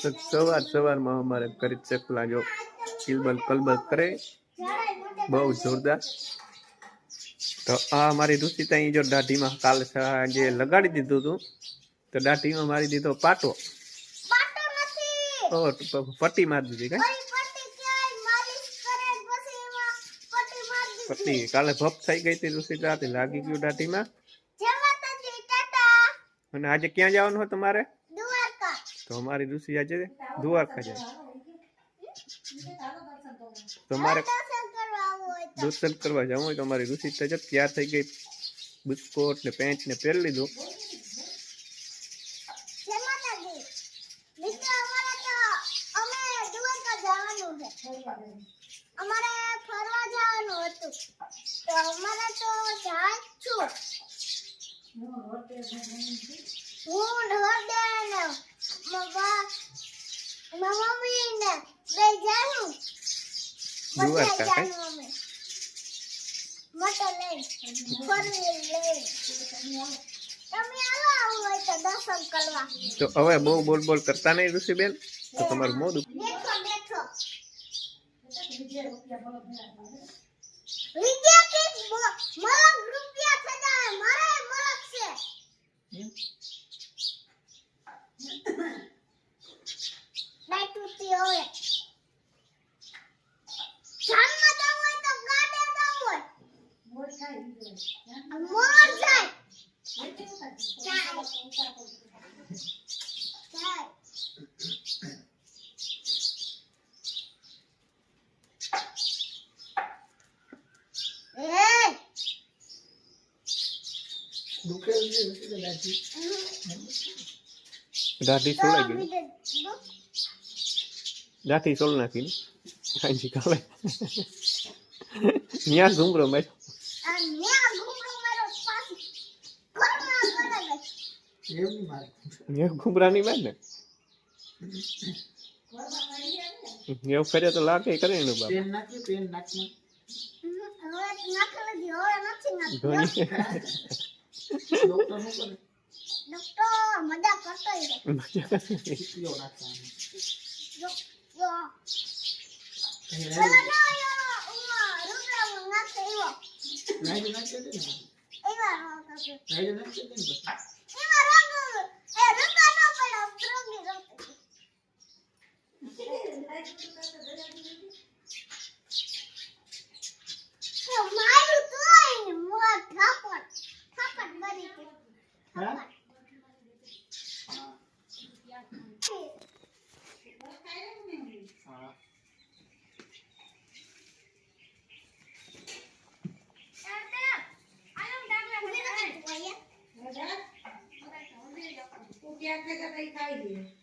તો સવારમાં અમારે ઘરે ચકલા જો કિલબલ કલબલ કરે બહુ જોરદાર। તો આ મારી રુચિતા અહીં જો દાઢીમાં કાલે જે લગાડી દીધું હતું તો દાઢીમાં મારી દીધો પાટો પટ્ટી મારી દીધી કઈ પટ્ટી કાલે ભપ થઈ ગઈ હતી રુચિતા લાગી ગયું દાઢીમાં। અને આજે ક્યાં જવાનું હોય તમારે? તો અમારી રુચિ આજે દ્વારકા જાય તમારે દર્શન કરવા જવું હોય તો અમારી રુચિ તૈયાર થઈ ગઈ બુસ્કોટ ને પેન્ટ ને પહેરી લીધું। અમારે ફરવા જવાનું હતું તો અમારે તો જાય છું હું રોડે ને મમ્મી ને બે જાણું દ્વારકા મોટર લઈ ફોરવીલ લઈ તમે આવો હોય તો દર્શન કરવા। તો હવે બહુ બોલ કરતા નહીં ઋષિબેન તો તમારું મોઢું બેઠો દાઢી સોલાઈ ગઈ દાઢી સોલ નાખી કાંજી કાલે ન્યા ઘૂમરો મેં ઘૂમરા ની મેં ને એવું કર્યો તો લાગે કરે એનું બાપ મજા કરતો क्या क्या खाई